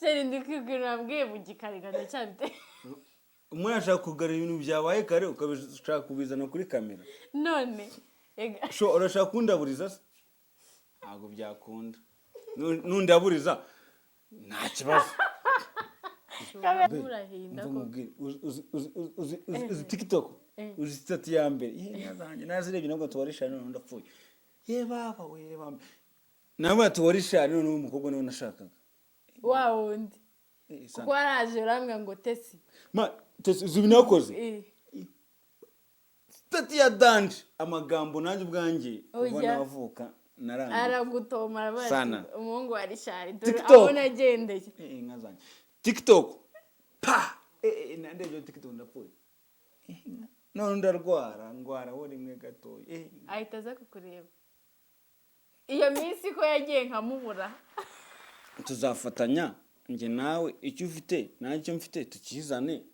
Seri ndi kwigurira mbwiye mu gikarigano cyabite. Umwe ashaka kugarura ibintu byabaye kare ukabishaka kubizana kuri kamera. None Sho urashaka kundaburiza se? Ntabwo byakunda. Nundaburiza nta kibazo. Murahinda ko. Uzi TikTok. Uzi stati ya mbere. Yazanje nazirebye nabwo tuwarisha none ndapfuye. Baba we baba. Nabo tuwarisha none umukobwa none nashakaga. Wawundi. Kuko araje urambwa ngo Tesi. Tesi zibinakoze. Stati ya danje amagambo nanjye ubwanjye ubona avuka naranje. Aragutoma arabaza umuhungu wa Richard dore abona agendeye. Nkazanye. TikTok. Pa. Nandebye TikTok ndapfuye. None ndwara wo rimwe gatoye. Ahita aza kukureba. Iyo minsi ko yagiye nkamubura. Tuzafatanya nge nawe icyo ufite nacyo mfite tukizane.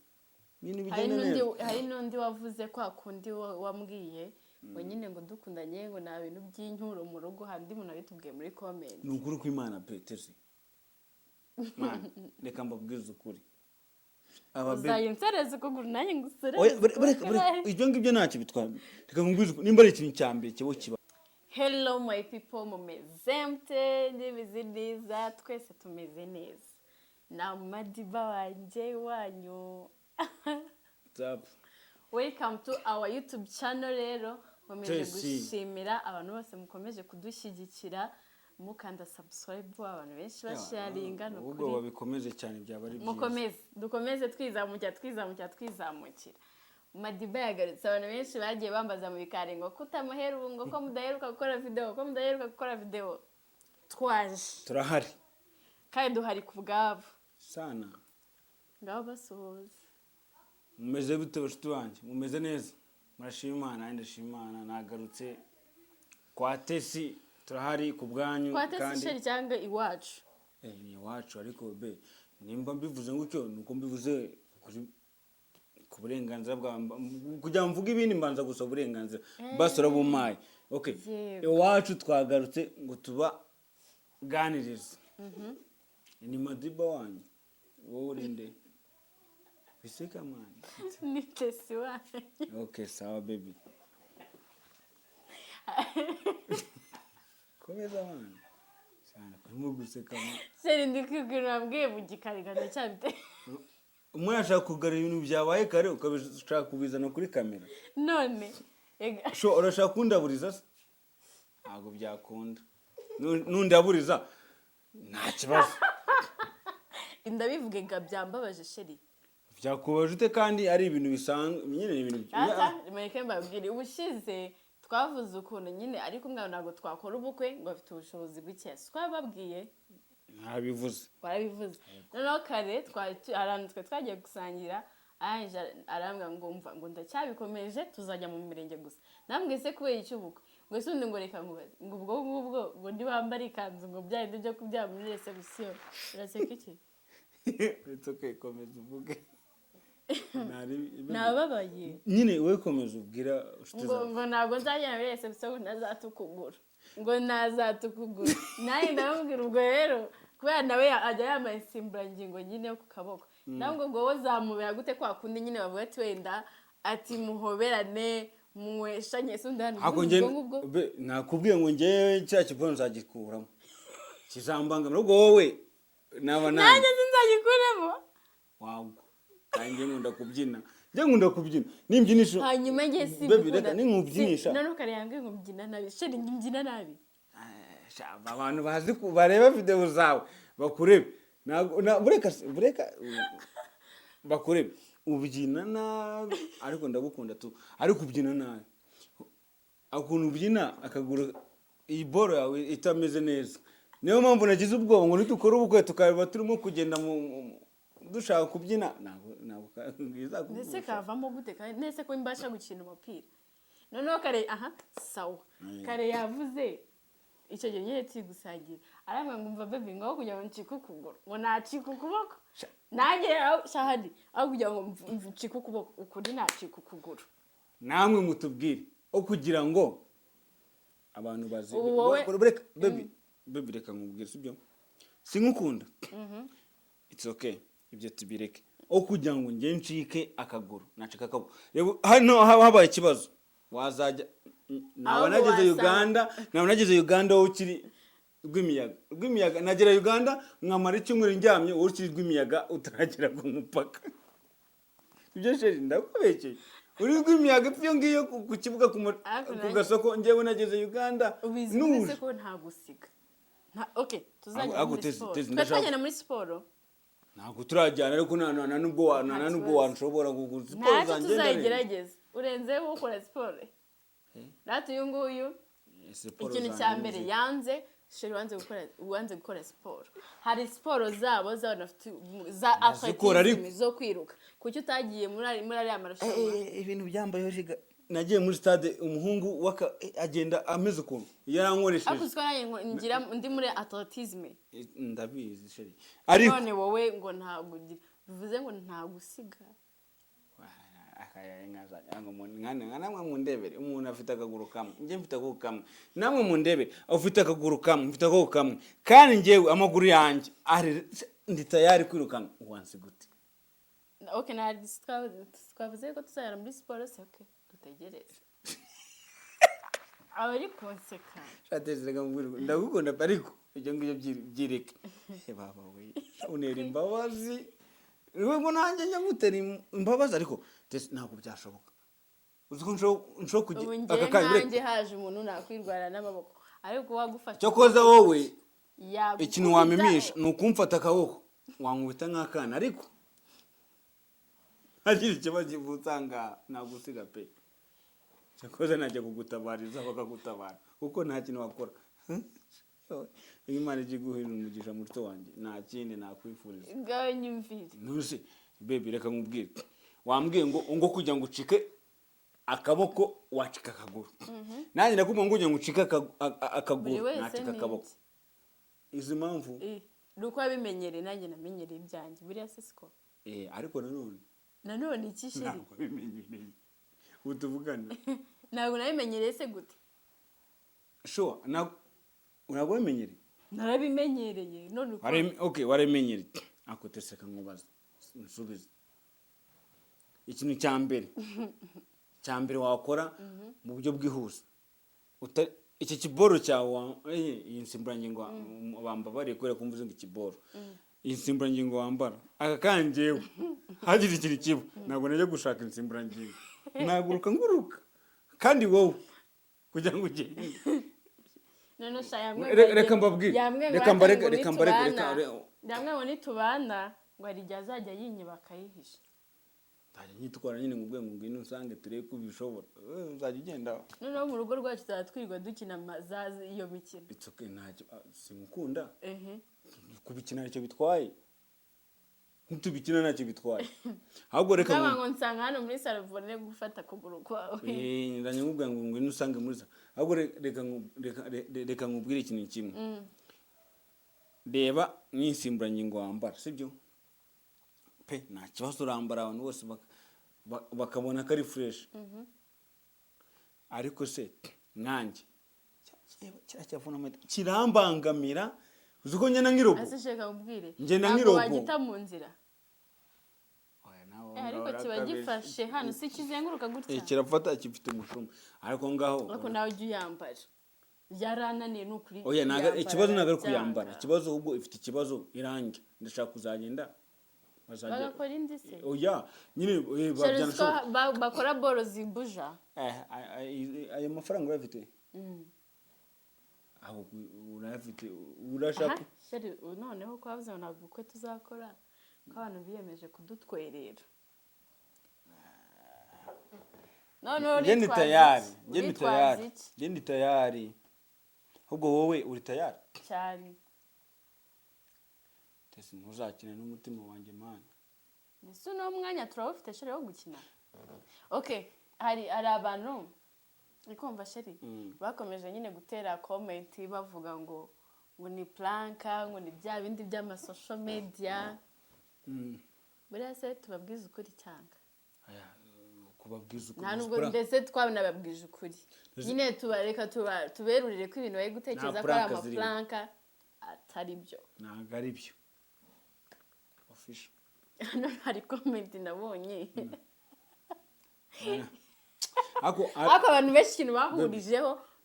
Ibintu bijyane neza. Hari n'undi wavuze ko akundi wambwiye ngo nyine ngo dukundanye ngo nta bintu by'inkuru mu rugo handi umuntu abitubwiye muri comment. Ni ukuri kw'Imana Petesi. Man, reka mbabwize ukuri. Uzayinsereze ukuguru nanjye ngusere. Ibyo ngibyo ntacyo bitwara. Reka mbabwize nimba ari ikintu cyambere kibo kiba. Hello my people, mumeze mte ndibizi neza twese tumeze neza. Na Madiba wanje wanyu. Welcome to our YouTube channel rero. Mumeje gushimira abantu bose mukomeje kudushyigikira mukanda subscribe abantu benshi basharinga no kuri. Ubwo babikomeje cyane byaba ari byiza. Dukomeze twizamukira. Madiba yagarutse abantu benshi bagiye bambaza mu bikari ngo kutamuhera ubu ngo ko mudaheruka gukora video. Twaje. Turahari. Kandi duhari ku bwabo. Sana. Ngabo basuhuza. Mumeze bute bashtu banje? Mumeze neza. Murashima Imana ndashima Imana nagarutse kwa Tesi turahari ku bwanyu kandi kwa Tesi sheri cyangwa iwacu. Ni iwacu ariko be nimba mbivuze ngucyo nuko mbivuze ku burenganzira bwa kujya mvuga ibindi mbanza gusa uburenganzira basora bumaye. Okay. Iwacu twagarutse ngo tuba ganiriza. Ni Madiba wanyu. Wowe urinde. Biseka man. Ni Tesi wanyu. Okay, sawa baby. Komeza man. Sana kurimo guseka man. Seri ndi kwigurira mbwiye mu gikarigano cyabite. Umwe ashaka kugarura ibintu byabaye kare ukabishaka kubizana kuri kamera. None Sho urashaka kundaburiza se? Ntabwo byakunda. Nundaburiza nta kibazo. Ndabivuge nga byambabaje sheri. Byakubaje ute kandi ari ibintu bisanzwe nyine ni ibintu. Mureke mbabwire ubushize twavuze ukuntu nyine ariko mwana ntabwo twakora ubukwe ngo afite ubushobozi buke. Twababwiye ntabivuze. Warabivuze. Noneho kare aranditswe twagiye gusangira arambwa ngo mva ngo ndacyabikomeje tuzajya mu mirenge gusa. Nambwe se kubera icyo ubukwe ngo sundi ngo reka ngubaze ngo ubwo ngo ndi bambara ikanzu ngo byahinde byo kubyara muri reception. Uraseka iki? It's okay, komeza uvuge. Nababaye. Nyine we komeza ubwira ngo ntabwo nzajya muri reception nazatukugura. Ngo nazatukugura. Naye ndamubwira ubwo rero kubera nawe ajya yambaye simburangingo nyine ku kaboko. Ntabwo ngo wowe zamubera gute kwa kundi nyine bavuga ati wenda ati muhoberane mweshanye sundana ubwo nakubwiye ngo ngewe cya kibono nzagikuramo. Kizambanga nubwo wowe nanjye sinzagikuremo. Wow. Kandi nkunda kubyina. Nkunda kubyina. Nimbyinishije. Hanyuma ngiye Baby reka ninkubyinisha. None ukare yambwiye ngo mbyina nabi. Sheri mbyina nabi. Shaba abantu bazi bareba video zawe bakurebe. Bureka bakurebe. Ubyina nabi ariko ndagukunda tu. Ariko ubyina nabi. Akuntu ubyina akagura iyi boro yawe itameze neza. Niyo mpamvu nagize ubwoba ngo nitukora ubukwe tukaba turimo kugenda mu dushaka kubyina ntabwo ngiza kubyina. Ndetse kavamo gute kandi nese ko imbasha gukina umupira. Noneho kare sawa. Kare yavuze icyo gihe nyine gusangira. Arambwa ngo umva baby ngo kujya ngo ncike ukuguru. Ngo nacika ukuboko. Nanjye shahadi aho kujya ngo ncike ukuboko ukuri nacika ukuguru. Namwe mutubwire o kugira ngo abantu bazi. Baby reka nkubwire sibyo. Sinkukunda. it's okay ibyo tubireke aho kugira ngo njye ncike akaguru nacika akaguru reba hano habaye ikibazo wazajya naba nageze Uganda wowe ukiri rw'imiyaga nagera Uganda nkamara icyumweru njyamye wowe ukiri rw'imiyaga utaragera ku mupaka ibyo sheri ndakubekeye uri rw'imiyaga ipyo ngiyo ku kibuga ku gasoko njyewe nageze Uganda ubizi ko nta gusiga okay tuzajya muri siporo ntabwo turajyana ariko nta nubwo wanshobora kugura siporo zanjye tuzayigerageza urenzeho ukora siporo natwe uyu nguyu ikintu cya mbere yanze sheri wanze gukora siporo hari siporo zabo za atletism zo kwiruka kuki utagiye muri ariya marushanwa ibintu byambayeho jiga nagiye muri stade umuhungu agenda ameze ukuntu yarankoresheje ariko siko ngira ndi muri atletism ndabizi sheri ariko none wowe ngo ntabwo bivuze ngo nta gusiga namwe mundebere umuntu afite akaguru kamwe njye mfite akaguru kamwe namwe mundebere ufite akaguru kamwe mfite akaguru kamwe kandi njyewe amaguru yanjye ndi tayari kwirukanka uwansi gute okay twavuze ko tuzajyana muri siporo se okay dutegereze abari konseka shatezega mbwira ndagukunda ariko ibyo ngibyo byireke baba we unera imbabazi ngo nanjye nyamutera imbabazi ariko ntabwo byashoboka uziko nshobora kugira akakanya nanjye haje umuntu nakwirwara n'amaboko ariko wagufasha cyokoza wowe ikintu wamimisha ni ukumfata akaboko wankubita nk'akana ariko hagira ikibazo kivutanga nagusiga pe cyokoza najya kugutabariza bakagutabara kuko nta kintu wakora Imana ije guhera umugisha muto wanjye nta kindi nakwifuriza ngawe nyumvire ntuzi baby reka nkubwire wambwiye ngo kujya ngo ucike akaboko wacika akaguru nanjye nakubwiye ngo ujye ngo ucike akaguru nacika akaboko izi mpamvu nuko wabimenyereye nanjye namenyereye ibyanjye buriya se siko ariko nanone iki sheri ntabwo bimenyereye utuvugana ntabwo nabimenyereye se gute sure ntabwo wabimenyereye narabimenyereye none uko okay warabimenyereye ako teseka nkubaza nsubize ikintu cya mbere wakora mu buryo bwihuse iki kiboro cyawe iyi nsimburangingo bamba bari kubera ko mvuze ngo ikiboro iyi nsimburangingo wambara aka kanjewe hagize ikintu kiba ntabwo najya gushaka insimburangingo naguruka nguruka kandi wowe kugira ngo ugende none reka mbabwire reka ngo nitubana ngo hari igihe azajya yinyeba akayihisha ntajya nyitwara nyine mu rwego ngwino usange turebe ko ubishobora uzajya ugenda noneho mu rugo rwacu tuzajya twirirwa dukina iyo mikino it's okay ntacyo simukunda kubikina ntacyo bitwaye ntitubikina ntacyo bitwaye ahubwo reka ngo nsanga hano muri salo vone gufata kuguru kwawe ndanye nkubwira ngo ngwino usange muri salo ahubwo reka nkubwire ikintu kimwe reba n'insimburangingo wambara sibyo pe nta kibazo urambara abantu bose bakabona ko ari fresh ariko se nanjye kirambangamira uzi ko ngenda nk'irobo ase sheka ubwire ngenda nk'irobo wagita mu nzira ariko kiba gifashe hano si kizenguruka gutya kirafata kifite umushumi ariko ngaho ariko nawe ujye uyambara byarananiye n'ukuri ikibazo ntabwo ari kuyambara ikibazo ahubwo ifite ikibazo irangi ndashaka kuzagenda bagakora indi se oya nyine bakora boro zimbuja ayo mafaranga urafite aho urafite urashaka sheri noneho ko bavuze ngo ntabwo ubukwe tuzakora ko abantu biyemeje kudutwerera noneho ndi tayari ahubwo wowe uri tayari cyane ntuzakine n'umutima wanjye mana ese uno mwanya turawufite sheri wo gukina okay hari abantu ikumva sheri bakomeje nyine gutera comment bavuga ngo ni planka ngo ni bya bindi by'amasocial media buriya se tubabwiza ukuri cyanga kubabwiza ukuri nta nubwo mbese twabinababwije ukuri nyine tubareka tuberurire ko ibintu bari gutekereza ko ari amaplanka atari byo ntabwo ari byo official. hano hari comment nabonye Ako ariko abantu benshi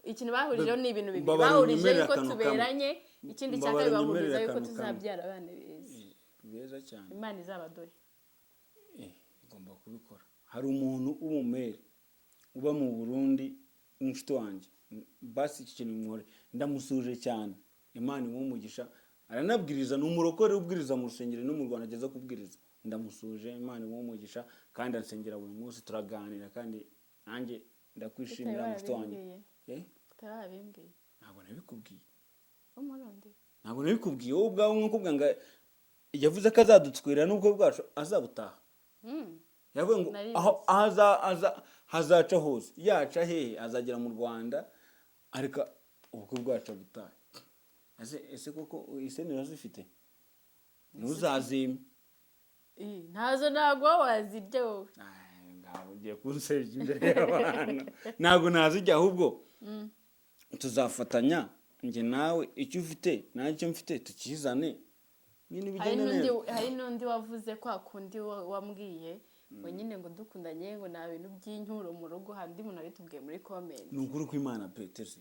ikintu bahurijeho ni ibintu bibiri bahurije yuko tuberanye ikindi cya kabiri bahuriza yuko tuzabyara abana beza beza cyane Imana izabadohe igomba kubikora hari umuntu w'umumere uba mu Burundi inshuti wanjye basi iki kintu nkore ndamusuje cyane Imana imumugisha aranabwiriza n'umurokore ubwiriza mu rusengero no mu Rwanda ageza kubwiriza ndamusuje Imana imumugisha kandi ansengera buri munsi turaganira kandi nanjye ndakwishimira inshuti wanjye tarabimbwiye ntabwo nabikubwiye umurundi ntabwo nabikubwiye wowe ubwawe nk'ukubwa ngo yavuze ko azadutswira n'ubwo bwacu azabutaha yavuze ngo aho hazaca hose yaca hehe azagera mu Rwanda ariko ubukwe bwacu abutahe ese koko isenera zifite ntuzazime ntazo ntabwo wazirya wowe ntabwo ugiye kunsebya imbere y'abantu ntabwo nazijya ahubwo tuzafatanya njye nawe icyo ufite nanjye icyo mfite tukizane hari n'undi wavuze kwa kundi wambwiye ngo nyine ngo dukundanye ngo nta bintu by'inkuru mu rugo hari undi muntu abitubwiye muri comment ni ukuri kw'Imana petesi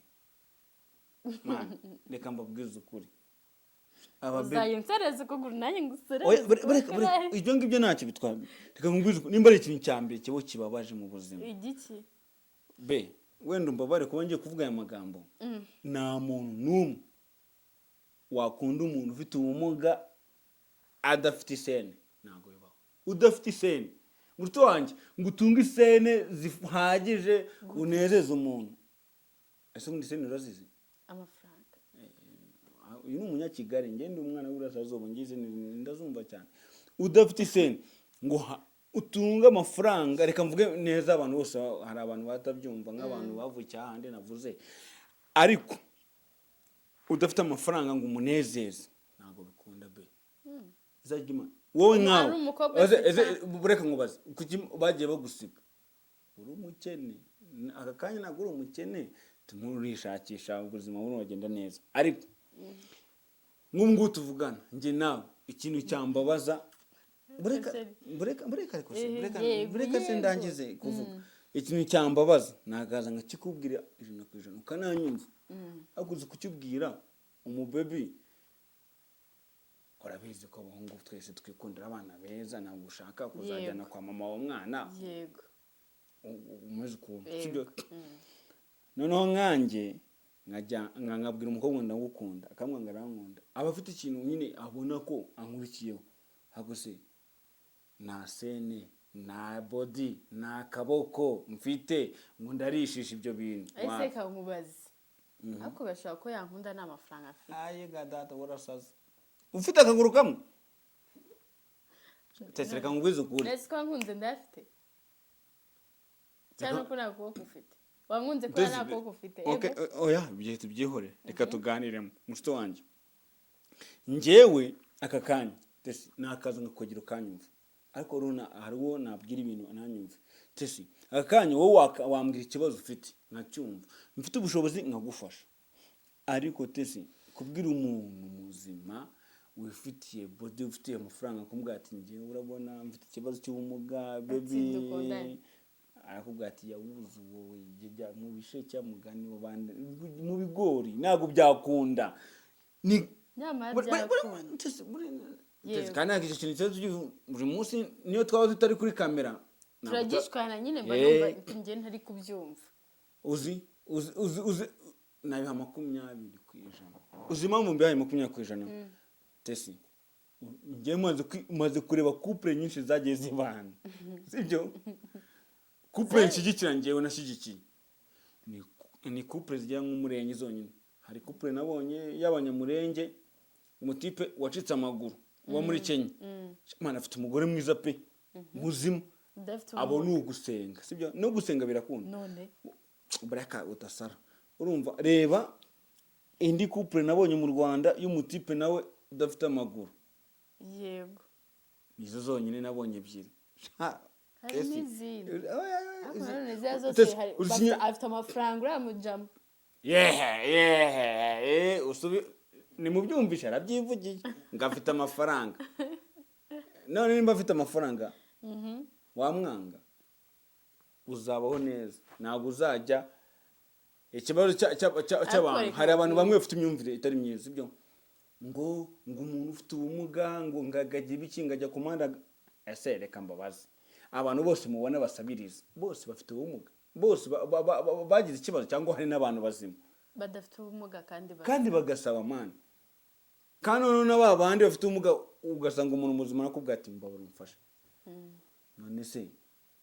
reka mbabwize ukuri uzayinsereze ukuguru nanjye ngusore ibyo ngibyo ntacyo bitwara reka mbabwize ukuri nimba ari ikintu cya mbere kiba kibabaje mu buzima igiki wenda umbabare kuba ngiye kuvuga aya magambo nta muntu n'umwe wakunda umuntu ufite ubumuga adafite isene ntabwo bibaho udafite isene muruti wanjye ngo utunge isene zihagije unezeze umuntu ese muri isene urazizi amafaranga uyu ni umunyakigali ngende umwana w'Iburasirazuba ngize ndazumva cyane udafite isene ngo utunga amafaranga reka mvuge neza abantu bose hari abantu batabyumva nk'abantu bavukiye ahandi navuze ariko udafite amafaranga ngo umunezeze ntabwo bikunda izagima wowe nkawe bureka nkubaze kuki bagiye bagusiga uri umukene aka kanya ntabwo uri umukene tumurishakisha ubuzima buragenda neza ariko nk'ubu tuvugana njye nawe ikintu cyambabaza bureka se ndangize kuvuga ikintu cyambabaza nagaza nkakikubwira 100% ukananyumva akuze kukibwira umubebi urabizi ko abahungu twese twikundira abana beza ntabwo ushaka kuzajyana kwa mama w'umwana yego umeze ukuntu sibyo noneho nkanjye nkabwira umukobwa ndagukunda akamwanga arankunda aba afite ikintu nyine abona ko ankurikiyeho ahubwo se nta sene nta body nta kaboko mfite ngo ndarishisha ibyo bintu ese kankubaze ariko bashaka ko yankunda nta mafaranga afite aye gadata warasaze ufite akaguru kamwe tesera kangwiza ukuri ese ko nkunze ndafite cyane ko nta kuboko ufite wankunze ko nta kuboko ufite okay oya bigiye tubyihore reka tuganiremo mushito wanjye njyewe aka kanya nakaza ngakogera kanyumva ariko runa hariwo nabwira ibintu ananyumva tesi aka kanya wowe wambwira ikibazo ufite nkacyumva mfite ubushobozi nkagufasha ariko tesi kubwira umuntu muzima wifitiye body ufitiye amafaranga kumbwira ati ngiye urabona mfite ikibazo cy'ubumuga baby arakubwira ati yabuze wowe jya mu bisheke mugani wabande mu bigori ntago byakunda ni nyamara byakunda kandi nagije ikintu cyo buri munsi niyo twaba tutari kuri kamera turagishwana nyine mba ngiye ntari kubyumva uzi nabiha 20%. Uzi impamvu mbihaye 20%? Tesi ngiye maze kureba couple nyinshi zagiye zibana sibyo couple nshyigikira ngewe nashyigikiye ni couple zijya nk'umurenge zonyine hari couple nabonye y'abanyamurenge umutipe wacitse amaguru uba muri Kenya Imana afite umugore mwiza pe muzima abo ni ugusenga sibyo no gusenga birakunda none buraka utasara urumva reba indi couple nabonye mu Rwanda y'umutipe nawe udafite amaguru yego nizo zonyine nabonye ebyiri hari n'izindi afite amafaranga uramujamo usubi ni mu byumvisha arabyivugiye ngafite amafaranga none nimba afite amafaranga wamwanga uzabaho neza ntabwo uzajya ikibazo cy'abantu hari abantu bamwe bafite imyumvire itari myiza ibyo ngo umuntu ufite ubumuga ngo ngagagira ibiki ngajya ku muhanda ese reka mbabaze abantu bose mubona basabiriza bose bafite ubumuga bose bagize ikibazo cyangwa hari n'abantu bazima badafite ubumuga kandi bagasaba mani kandi none ba bandi bafite ubumuga ugasanga umuntu muzima nakubwira ati mbabura umfasha none se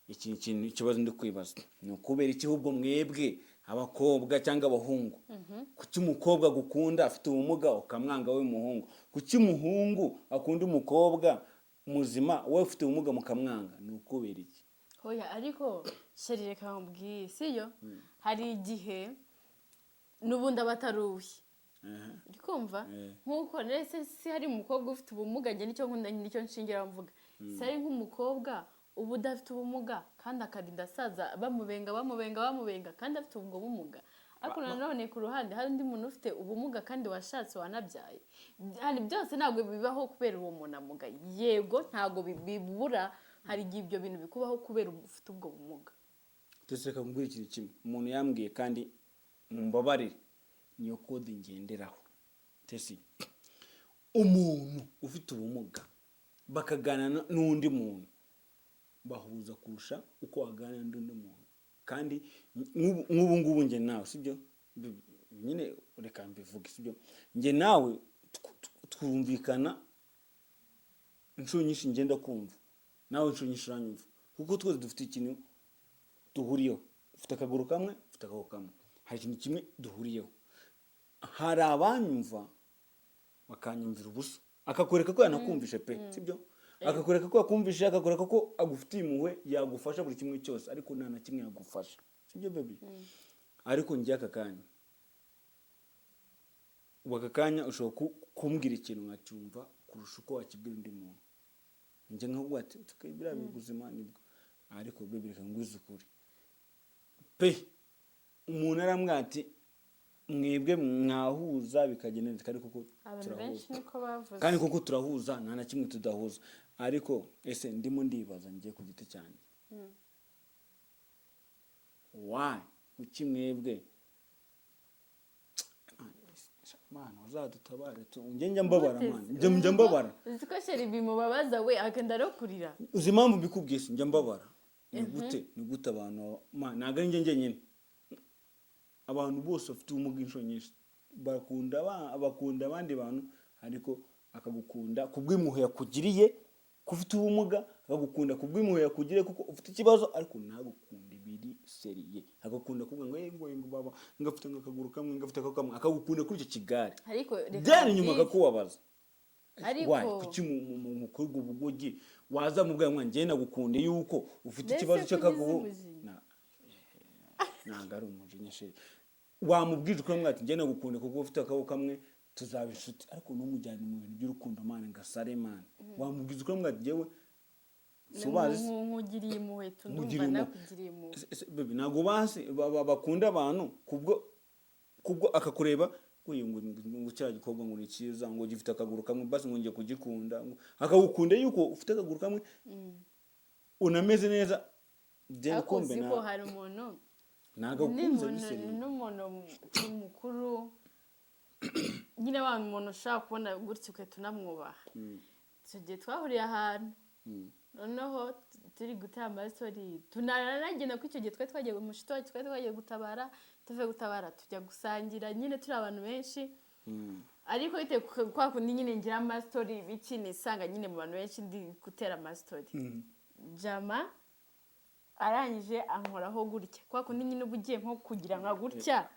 ikibazo ndi kwibaza ni ukubera iki ahubwo mwebwe abakobwa cyangwa abahungu kuki umukobwa gukunda afite ubumuga ukamwanga we muhungu kuki umuhungu akunda umukobwa muzima we ufite ubumuga mukamwanga ni ukubera iki hoya ariko sheri reka nkubwiye siyo hari igihe n'ubundi aba atarushye uri kumva nk'uko ndetse si hari umukobwa ufite ubumuga njye nicyo nkunda nicyo nshingira mvuga si hari nk'umukobwa ubu udafite ubumuga kandi akarinda asaza bamubenga kandi afite ubwo bumuga ariko nanone ku ruhande hari undi muntu ufite ubumuga kandi washatse wanabyaye hari byose ntabwo bibaho kubera uwo muntu amugaye yego ntabwo bibura hari igihe ibyo bintu bikubaho kubera ufite ubwo bumuga reka mbwira ikintu kimwe umuntu yambwiye kandi mumbabarire niyo kode ngenderaho tesi umuntu ufite ubumuga bakaganana n'undi muntu bahuza kurusha uko waganira n'undi muntu kandi nk'ubu ngubu njye nawe sibyo nyine reka mbivuge sibyo njye nawe twumvikana inshuro nyinshi ngenda kumva nawe inshuro nyinshi uranyumva kuko twese dufite ikintu duhuriyeho ufite akaguru kamwe ufite akaguru kamwe hari ikintu kimwe duhuriyeho hari abanyumva bakanyumvira ubusa akakwereka ko yanakumvishe pe sibyo akakwereka ko yakumvishe akakwereka ko agufitiye impuhwe yagufasha buri kimwe cyose ariko nta na kimwe yagufasha sibyo baby ariko njye aka kanya ushobora kumbwira ikintu nkacyumva kurusha uko wakibwira undi muntu njye nkavuga ati tukibira ubuzima nibwo ariko baby reka ngwize ukuri pe umuntu aramwati mwebwe mwahuza bikagenda kandi kuko turahuza kandi kuko turahuza nta na kimwe tudahuza ariko ese ndimo ndibaza ngiye ku giti cyane why kuki mwebwe mana uzadutabare njye mbabara mana njye mbabara uziko sheri bimubabaza we akenda ro kurira uzi impamvu mbikubwiye njye mbabara ni gute abantu ntago ari njye nyine abantu bose bafite ubumuga inshuro nyinshi bakunda abandi bantu ariko akagukunda kubw'impuhwe yakugiriye kufite ubumuga akagukunda kubw'impuhwe yakugiriye kuko ufite ikibazo ariko ntagukunda ibiri seriye akagukunda kuvuga ngo baba ngafite akaguru kamwe ngafite akaguru kamwe akagukunda kuri icyo kigare ariko byari nyuma akakubabaza ariko kuki mu kurwa ubugogi waza mu bwa mwana njye nagukunde yuko ufite ikibazo cy'akaguru ntabwo ari umujinya sheri wamubwije uko mwati njye nagukunde kuko ufite akaboko kamwe tuzaba inshuti ariko numujyana mu bintu by'urukundo mana ngasare mana wamubwije uko mwati jewe subazi nkugiriye impuhwe ndumva nakugiriye impuhwe baby ntago basi bakunda abantu kubwo akakureba ngo cya gikobwa ngo ni cyiza ngo gifite akaguru kamwe basi ngo ngiye kugikunda akagukunda yuko ufite akaguru kamwe unameze neza je kombe na ko hari umuntu ntago kunze biseri n'umuntu mukuru nyine wa muntu ushaka kubona gutyo kwe tunamwubaha tujye twahuriye ahantu noneho turi gutamba story tunaragenda ko icyo gihe twagiye mu mushito twagiye gutabara tuve gutabara tujya gusangira nyine turi abantu benshi ariko bite kwa kundi nyine ngira ama story biki nisanga nyine mu bantu benshi ndi gutera ama story jama arangije ankoraho gutya kwa kundi nyine ubugiye nko kugira nka gutya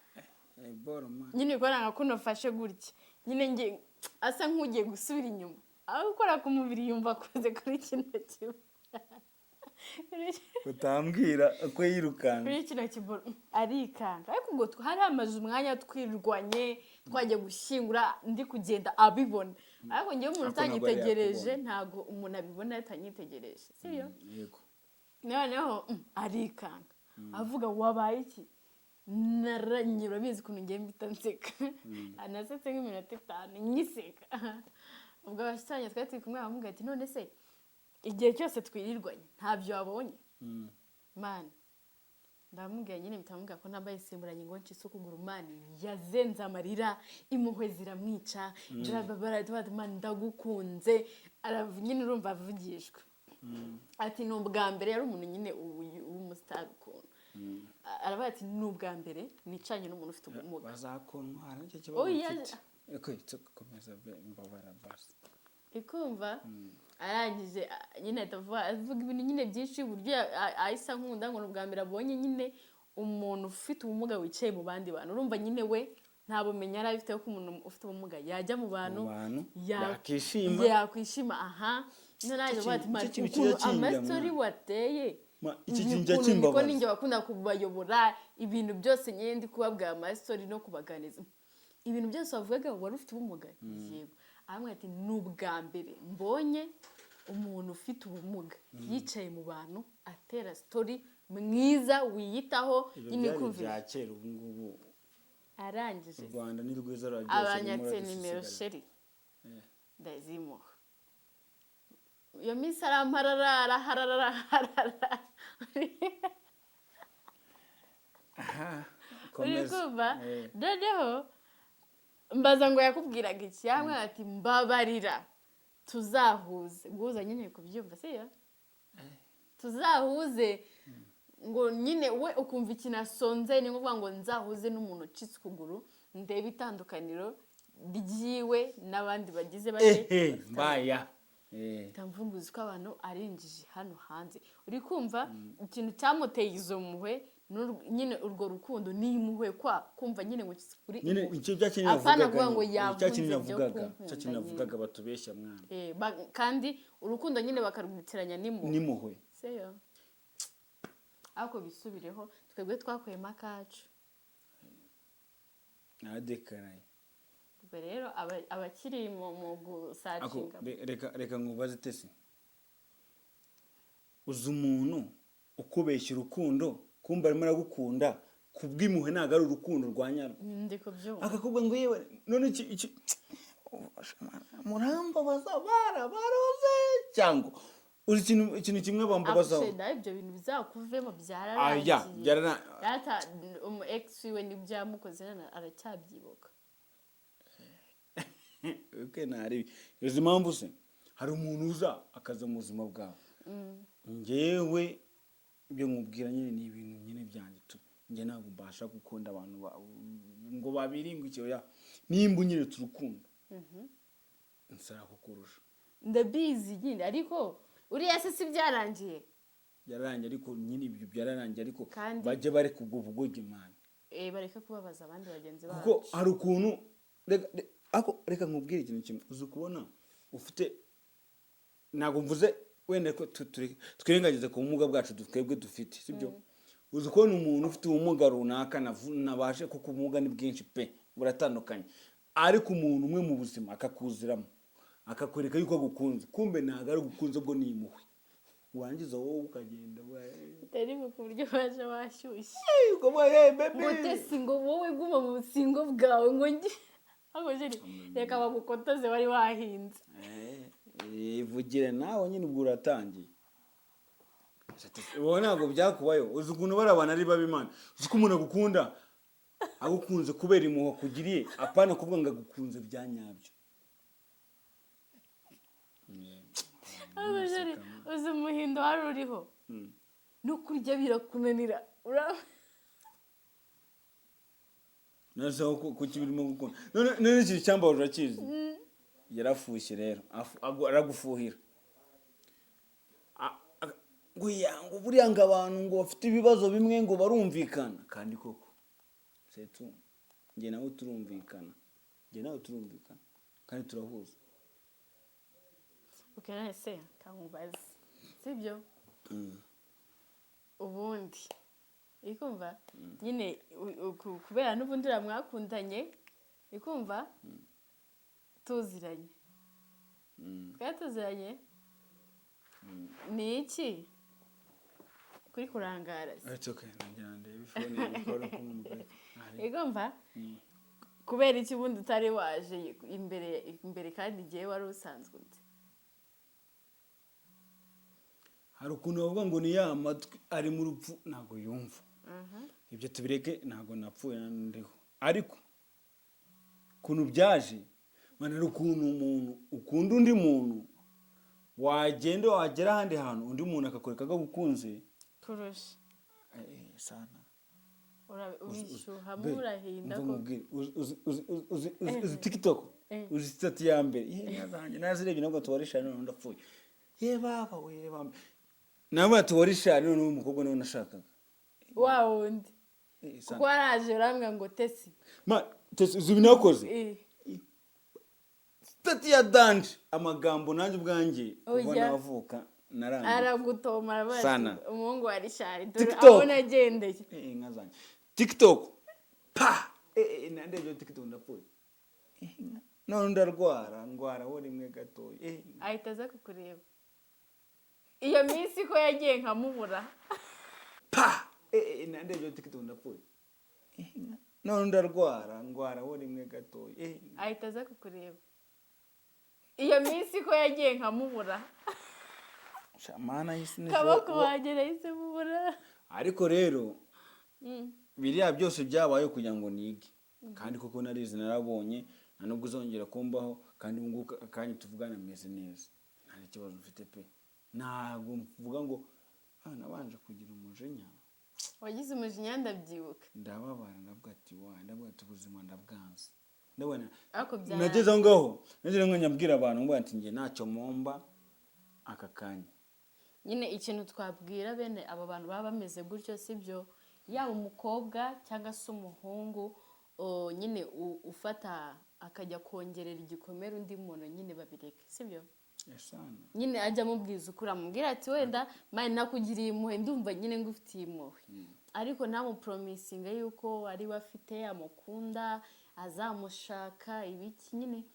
nyine ko nanga kunofashe gutya nyine nge asa nk'ugiye gusubira inyuma aho gukora ku mubiri yumva akoze kuri kino kibo utambwira ko yirukanga kuri kino kibo arikanga ariko ubwo hari amaze umwanya twirwanye twagiye gushyingura ndi kugenda abibona ariko ngewe umuntu utanyitegereje ntago umuntu abibona atanyitegereje sibyo yego noneho arikanga avuga wabaye iki naranyura bizi kuntu ngiye mbita nseka anasetse nk'iminota 5 nyiseka ubwo abashyitsi twari turi kumwe bamubwira ati none se igihe cyose twirirwanye ntabyo wabonye mani ndamubwira nyine bitamubwira ko nambaye simburanye ngo nci ukuguru mani yazenze amarira impuhwe ziramwica mani ndagukunze nyine urumva avugishwe ati ni ubwa mbere yari umuntu nyine w'umusitari ukuntu aravuga ati ni ubwa mbere nicanye n'umuntu ufite ubumuga bazakontwara nicyo kibazo mfite komeza mbabara basi ikumva arangije nyine avuga ibintu nyine byinshi uburyo ahise nkunda ngo ni ubwa mbere abonye nyine umuntu ufite ubumuga wicaye mu bandi bantu urumva nyine we nta bumenyi yari afite ko umuntu ufite ubumuga yajya mu bantu yakwishima aha none avuga ati ukuntu amastori wateye iki kintu cyakimbabaza ninjye wakunda kubayobora ibintu byose nyine ndi kubabwira amastori no kubaganiza ibintu byose wavugaga wari ufite ubumuga yego aramwe ati ni ubwa mbere mbonye umuntu ufite ubumuga yicaye mu bantu atera story mwiza wiyitaho nyine kumvira bya kera ubu ngubu arangije u Rwanda ni rwiza rwagiye abanyatse nimero sheri ndazimuha iyo minsi aramparara komeza noneho mbaza ngo yakubwiraga iki yamwe ati mbabarira tuzahuze guhuza nyine kubyumva siyo tuzahuze ngo nyine we ukumva ikintu asonze ni ngombwa ngo nzahuze n'umuntu ucitse ukuguru ndebe itandukaniro ryiwe n'abandi bagize bake mbaya tamvumbuzi ko abantu arinjije hano hanze uri kumva ikintu cyamuteye izo muhwe nyine urwo rukundo ni impuhwe kumva nyine ngo kuri nyine icyo byakeneye navugaga batubeshya mwana kandi urukundo nyine bakarwitiranya n'impuhwe seyo ariko bisubireho twebwe twakuyemo akacu nadekaraye ubwo rero abakiri mu gusacinga reka nkubaze tese uzi umuntu ukubeshya urukundo kumva arimo aragukunda kubw'impuhwe ntabwo ari urukundo rwa nyarwo ndi kubyumva akakubwira ngo yewe none iki murambabaza barabaroze cyangwa uzi ikintu kimwe bambabazaho ibyo bintu bizakuvemo byararangiye umu ex we n'ibyamukoze aracyabyibuka uzi impamvu se hari umuntu uza akaza mu buzima bwawe ngewe ibyo nkubwira nyine ni ibintu nyine byanjye njye ntabwo mbasha gukunda abantu ngo babiringukire nimba nyine turukunda nsara kukurusha ndabizi nyine ariko uriya se si byarangiye ariko nyine ibyo byararangiye ariko bajye bareka ubwo bugoge imana bareka kubabaza abandi bagenzi babo kuko hari ukuntu reka nkubwire ikintu kimwe uzi kubona ufite ntabwo mvuze wenda ko twirengagize ku bumuga bwacu twebwe dufite sibyo uzi kubona umuntu ufite ubumuga runaka nabashe kuko ubumuga ni bwinshi pe buratandukanye ariko umuntu umwe mu buzima akakuziramo akakwereka yuko agukunze kumbe ntabwo ari ugukunze bwo ni impuhwe wangiza wowe ukagenda utari mu buryo waje washyushye ngo tesi ngo wowe guma mu busingo bwawe ngo njye reka bagukotoze wari wahinze ivugire nawe nyine ubwo uratangiye wowe ntabwo byakubayo uzi ukuntu bari abantu ari babi imana uzi ko umuntu agukunze kubera impuhwe akugiriye apana kuvuga ngo agukunze bya nyabyo uzi umuhindo wari uriho no kurya birakunanira nasaho kuki birimo gukunda none ikintu cyambaho urakizi yarafushye rero aragufuhira ngo buriya ngo abantu ngo bafite ibibazo bimwe ngo barumvikana kandi koko setu njye nawe turumvikana kandi turahuza ukena se kangubaze sibyo ubundi ikumva nyine kubera n'ubundi mwakundanye ikumva tuziranye twatuziranye ni iki kuri kurangara ikumva kubera iki ubundi utari waje imbere kandi igihe wari usanzwe undi hari ukuntu bavuga ngo ni ya matwi ari mu rupfu ntabwo yumva. Ibyo tubireke, ntabwo napfuye ndiho, ariko ukuntu byaje mana, ari ukuntu umuntu ukunda undi muntu wagenda wagera ahandi hantu undi muntu akakwereka ko agukunze kurusha sana. Ubishyuha murahinda ko uzi TikTok, uzi stati ya mbere yazanye nazirebye nabwo tuwarisha none ndapfuye. Baba we bamba nabwo tuwarisha none umukobwa nawe nashakaga wa wundi kuko araje urambwa ngo Tesi Tesi uzi binakoze stati ya danje amagambo nanjye ubwanjye ubona avuka naranje aragutoma arabaza umuhungu wa Richard abona agendeye nkazanye TikTok pa nandebye TikTok ndapfuye none ndwara wo rimwe gatoye ahita aza kukureba iyo minsi ko yagiye nkamubura pa nandebye TikTok ndapfuye none ndwara wo rimwe gatoye ahita aza kukureba iyo minsi ko yagiye nkamubura shamana yisi neza kabako wagera yise mubura. Ariko rero biriya byose byabaye kugira ngo nige, kandi koko narize narabonye nta nubwo uzongera kumbaho, kandi nguko akanya tuvugana meze neza nta kibazo mfite pe. Ntabwo mvuga ngo nabanje kugira umujinya. Wagize umujinya ndabyibuka, ndababara ndavuga ati ndavuga ati ubuzima ndabwanze. Ndabona byara nageze ngaho nageze nkanyabwira abantu ngo ati ngiye ntacyo momba aka kanya. Nyine ikintu twabwira bene aba bantu baba bameze gutyo sibyo, yaba umukobwa cyangwa se umuhungu nyine ufata akajya kongerera igikomere undi muntu, nyine babireke sibyo. Nyine ajya mubwiza ukuri, amubwira ati wenda mani nakugiriye impuhwe ndumva nyine ngufitiye impuhwe, ariko namupromisinga yuko ari bafite amukunda azamushaka ibiki, nyine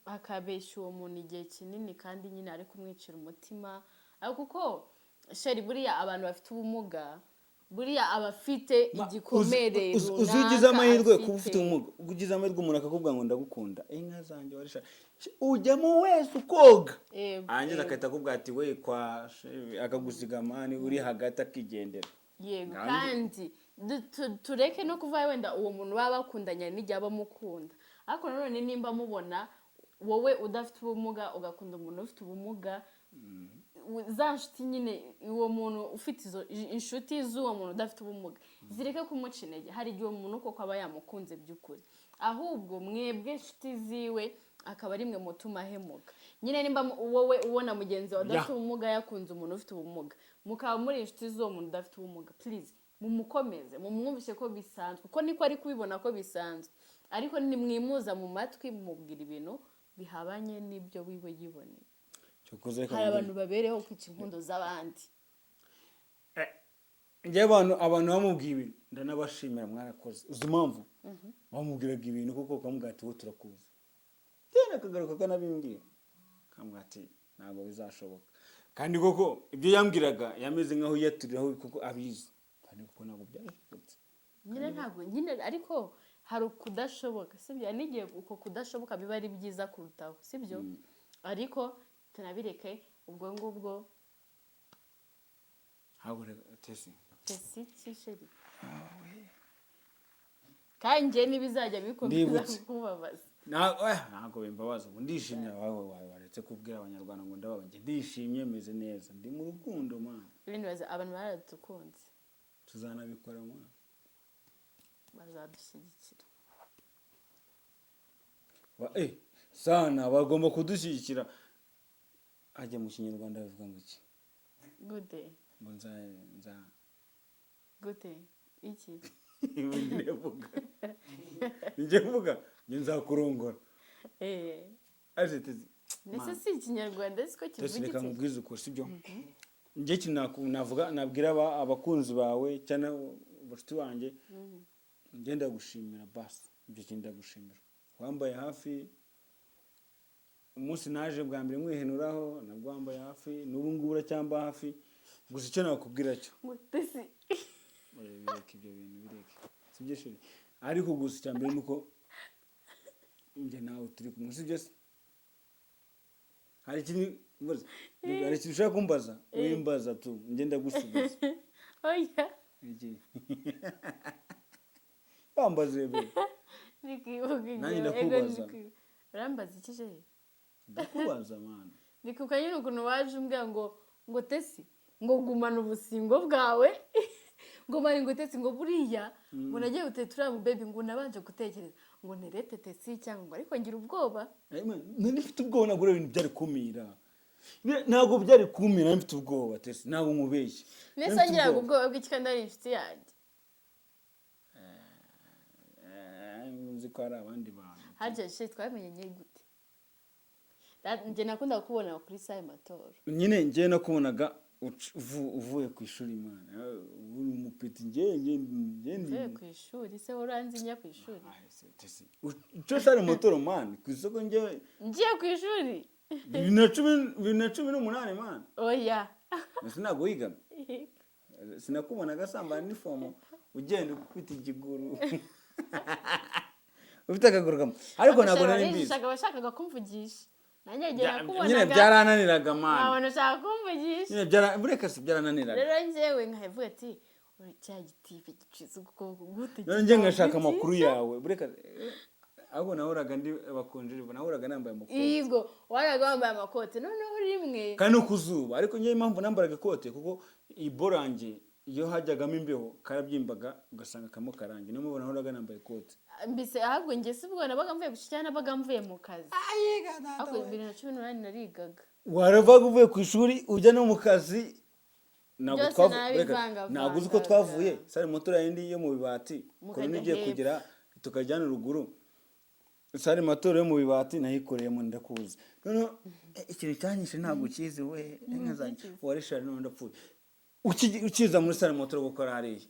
akabeshya uwo muntu igihe kinini kandi nyine ari kumwicira umutima. Kuko sheri buriya abantu bafite ubumuga, buriya abafite igikomere runaka, uzigize amahirwe kuba ufite ubumuga, ugize amahirwe umuntu akakubwira ngo ndagukunda, inka zanjye warisha ujyamo wese ukoga, angiza akahita akubwira ati we kwa akagusiga mani uri hagati akigendera. Yego, kandi tureke no kuva wenda uwo muntu baba bakundanya n'igihe abamukunda, ariko nanone nimba mubona wowe udafite ubumuga ugakunda umuntu ufite ubumuga, za nshuti nyine uwo muntu ufite izo inshuti z'uwo muntu udafite ubumuga zireke kumuca intege. Hari igihe umuntu koko aba yamukunze by'ukuri, ahubwo mwebwe inshuti ziwe akaba ari mwe mutuma ahemuka. Nyine nimba wowe ubona mugenzi wawe udafite ubumuga yakunze umuntu ufite ubumuga, mukaba muri inshuti z'uwo muntu udafite ubumuga, please mumukomeze, mumwumvishe ko bisanzwe, kuko niko ari kubibona ko bisanzwe, ariko nimwimuza mu matwi mumubwira ibintu bihabanye n'ibyo wiwe yiboneye. Hari abantu babereho kwica inkundo z'abandi. Njye abantu bamubwiye ibintu ndanabashimira, mwarakoze. Uzi impamvu bamubwiraga ibintu kuko kamubwira ati wo turakuzi, tena akagaruka kanabimbwira kamubwira ati ntabwo bizashoboka, kandi koko ibyo yambwiraga yameze nkaho yaturiraho kuko abizi, kandi kuko ntabwo byashobotse. Nyine ntabwo nyine, ariko hari kudashoboka sibyo, n'igihe uko kudashoboka biba ari byiza kurutaho sibyo, ariko tunabireke ubwo ngubwo. Habure Tesi kisheri kandi nibizajya bikomeza kubabaza, ntabwo bimbabaza. Ndishimye wawe waretse kubwira abanyarwanda ngo ndababanje, ndishimye meze neza, ndi mu rukundo man. Ibintu abantu baradukunze, tuzanabikora man, bazadushyigikira sana, bagomba kudushyigikira. Ajya mu kinyarwanda bivuga ngo iki? Gute? Ngo nza gute iki? Njye mvuga nzakurongora. Nese si ikinyarwanda siko kivugitse. Reka mubwize uko sibyo. Njye navuga nabwira abakunzi bawe cyane abashuti banjye, ngenda gushimira basi, ibyo kinda gushimira. Wambaye hafi umunsi naje bwa mbere mwihenuraho, nabwo wambaye hafi, n'ubu ngubu uracyamba hafi. Gusa icyo nakubwira cyo Mutesi bireke ibyo bintu bireke sibyo shiri, ariko gusa cyambere nuko njye nawe turi kumwe sibyo se. Hari ikintu mbaza ari ikintu ushaka kumbaza wimbaza tu ngenda gusubiza oya iki bambaze be nikibuka nanjye ndakubaza urambaza iki je ndakubaza mana nikuka nyine ukuntu waje umbwira ngo tesi ngo gumana ubusingo bwawe ngo mari ngo tesi ngo buriya ngo nagiye gutetura mu baby ngo nabanje gutekereza ngo nerete tesi cyangwa ngo ariko ngira ubwoba nari mfite ubwoba nagura ibintu byari kumira ntabwo byari kumira nari mfite ubwoba tesi ntabwo nkubeshye nese ngira ubwoba bw'ikikanda ari inshuti yanjye nzi ko ari abandi bantu harya she twamenye gute njye nakunda kubona kuri saye matoro nyine njye nakubonaga uvuye ku ishuri imana uri umupeti njye ku ishuri se uranzi njya ku ishuri cyo sare motoro man ku isoko ngiye ku ishuri 2018 man oya sinago wiga sinakubonaga sambana nifomo ugenda ufite igiguru ufite akaguru kamwe ariko ntabwo nari mbizi bashakaga kumvugisha nanjye ngiye nakubonaga nyine byarananiraga man abantu ushaka kumvugisha nyine bureka si byarananiraga rero njyewe nkavuga ati cya gitipe gicize ukuboko gute none njye ngashaka amakuru yawe bureka ahubwo nahoraga ndi bakonjere nahoraga nambaye amakoti yego waraga wambaye amakoti noneho rimwe kandi ukuzuba ariko njye impamvu nambaraga ikote kuko iborange iyo hajyagamo imbeho karabyimbaga ugasanga kamo karangi niyo mubona nahoraga nambaye ikote mbise ahubwo njye sibwo nabaga mvuye gushikana nabaga mvuye mu kazi ahubwo 2018 narigaga waravaga uvuye ku ishuri ujya no mu kazi ntabwo uzi ko twavuye sare motora yindi yo mu bibati ko nigiye kugera tukajyana ruguru sare motora yo mu bibati nayikoreyemo ndakuzi none ikintu cyanyishe ntabwo kizi we nkazanye warishara none ndapfuye ukiza muri sare motora gukora hariya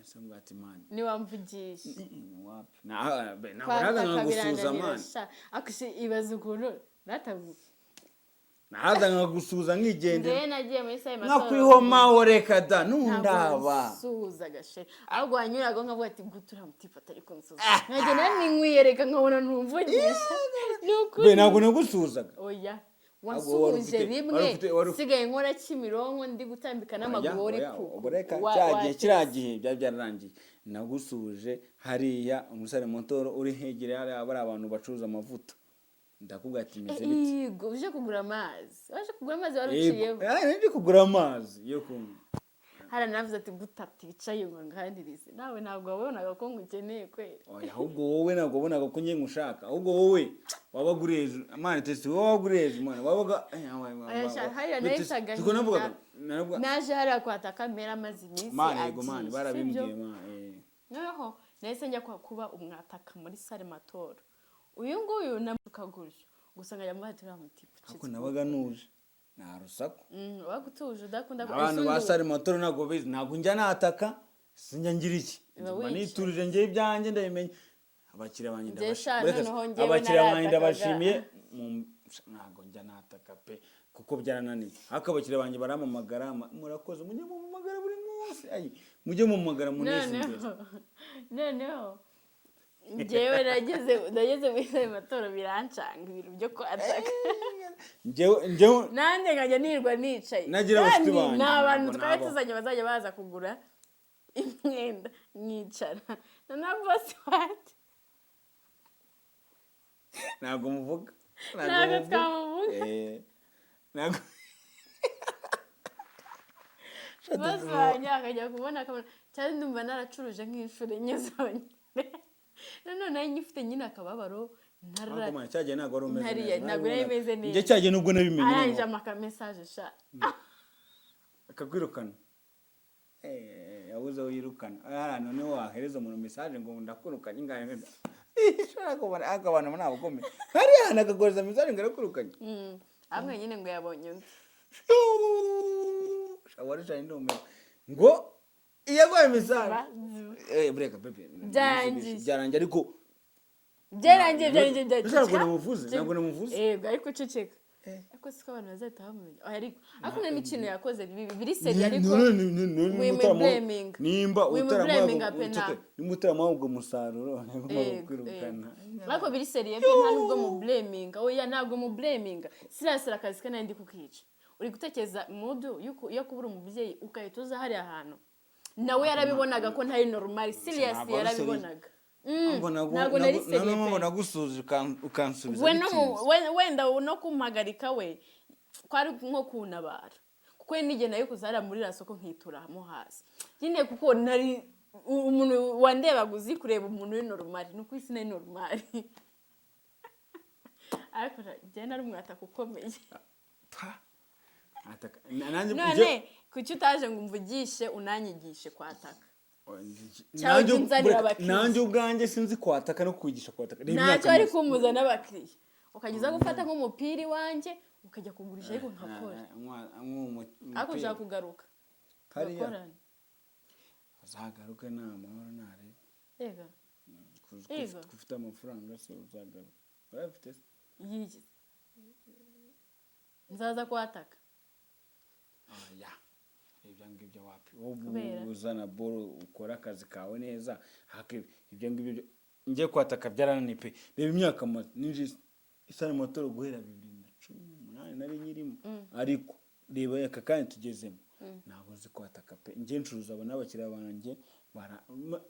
sambati man ni wamvugisha wapi ntabwo gusuza man akushi ibaza ukuntu natabu nahaza nkagusuza nkigende nge nagiye muri saye matora nakwihomaho reka da nundaba suza gashe ahubwo wanyuraga nkavuga ati gutura mutifata ariko nsuza nkaje nani nkwiyereka nkabona ntumvugisha be ntabwo nagusuzaga oya wasuje rimwe sigaye nkora Kimironko ndi gutambika n'amaguru uri ku bureka kiragihe byarangiye nagusuje hariya umusare motoro uri hegere hari abantu bacuruza amavuta ndakubwira ati meze biti yego uje kugura amazi waruciyeho nje kugura amazi yo kunywa hara navuze ati gutati bicaye ngo ngandirize nawe ntabwo wabonaga ko ngukeneye kwera oya ahubwo wowe ntabwo wabonaga ko ngiye ngushaka ahubwo wowe wabagureje amana testi wowe wabagureje mwana wabaga hariya nayicaga naje hariya kwata kamera amazi iminsi mani barabimbwiye noneho nahise njya kuba umwataka muri sare matora uyu nguyu namukaguryo gusa ngajya muhatira mutipe ako nabaga nuje na rusaku wagutuje udakunda abantu basare motor nago bizi nago njya nataka sinjya ngira iki niturije ngiye ibyanjye ndabimenye abakira banjye ndabashimiye nago njya nataka pe kuko byarananiye akabakira banjye baramamagara murakoze mujye mumamagara buri munsi mujye mumamagara munesi noneho njyewe nageze muri saye matora birancanga ibintu byo kwataka njyewe nanjye nkajya nirwa nicaye nagira abafite banjye n'abantu twari tuzanye bazajya baza kugura imyenda mwicara na bosi wati ntabwo muvuga ntabwo twamuvuga bosi wanjye akajya kubona akabona cyane ndumva naracuruje nk'inshuro enye zonyine none nayo nyifite nyine akababaro cyagiye ntabwo wari umeze neza ntabwo yari imeze neza njye cyagiye nubwo nabimenye arangije amakamesaje sha akakwirukana yabuze aho yirukana noneho wahereza umuntu mesaje ngo ndakurukanye ingahe ishobora kubona akabana muri abo gome hariya nakagoza mesaje ngo arakurukanye amwe nyine ngo yabonye undi shawari cyane ndume ngo iyagoye mesaje breka bebe byarangiye ariko byarangiye ntabwo namuvuze yego ariko ceceka ariko siko abantu bazahita bamumenya ariko n'imikino yakoze biri seri ariko nimba utaramuhabwa umusaruro kwirukana ariko biri seri nta nubwo mu blaminga oya ntabwo mu blaminga sirasira akazi ke nandi kukica uri gutekereza mudu yo kubura umubyeyi ukahita uza hariya hantu nawe yarabibonaga ko ntari normal serious yarabibonaga ntabwo nari serious mbona gusuje ukansubiza wenda no kumpagarika we kwari nko kunabara kuko nige nayo kuzara muri rasoko nkituramo hasi nyine kuko nari umuntu wandebaga uzi kureba umuntu uri normal nuko isi nari normal ariko je nari umwataka ukomeye none kuki utaje ngo umvugishe unanyigishe kwataka nanjye ubwanjye sinzi kwataka no kwigisha kwataka ntacyo ari kumuza n'abakiriya ukageza gufata nk'umupira iwanjye ukajya kugurisha ariko nkakora ariko ushaka kugaruka hariya uzagaruke nta mahoro ntare ega ufite amafaranga se uzagaruka urafite se yiki nzaza kwataka ya ibyo ngibyo wapi wowe uzana boro ukora akazi kawe neza ibyo ngibyo ngiye kwataka byarananiye pe reba imyaka ninjye isana motor guhera 2018 nari nyirimo ariko reba aka kandi tugezemo ntabwo nzi kwataka pe ngiye ncuruza aba n'abakiriya banjye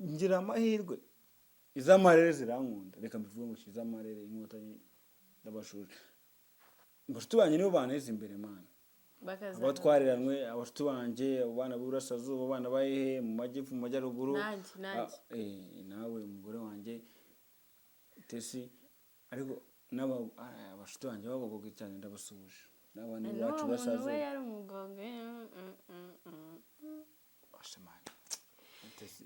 ngira amahirwe izamarere zirankunda reka mbivuge ngo izamarere inkota ndabashuje ngo tubanye nibo baneze imbere mana abatwariranwe abashuti banje abana b'Uburasirazuba abana bahehe mu majyepfo mu majyaruguru nawe umugore wanjye Tesi ariko abashuti banje bagogoga cyane ndabasuje n'abana bacu basaza we yari umugoge ashimanye Tesi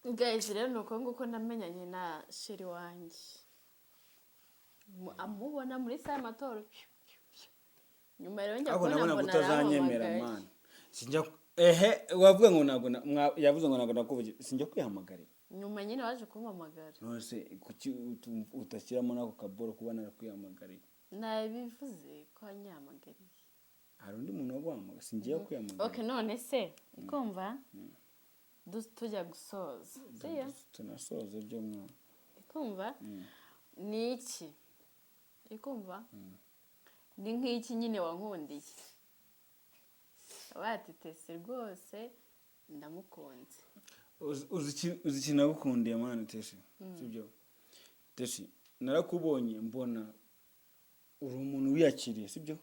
guys rero nuko nguko namenyanye na sheri wanjye amubona muri sa matora nyuma rero njya kubona utazanyemera man sinjya wavuga ngo ntabwo yavuze ngo ntabwo nakuvugira sinjya kwihamagarira nyuma nyine waje kumpamagara nose kuki utashyiramo nako kaboro kubana nakwihamagarira nabivuze ko anyamagariye hari undi muntu waguhamagara singiye kwihamagarira okay none se ikumva tujya gusoza tunasoza byo mwana ikumva ni iki ikumva ni nk'iki nyine wankundiye abati Tesi rwose ndamukunze uzi ikintu nagukundiye mwana Tesi sibyo Tesi narakubonye mbona uri umuntu wiyakiriye sibyo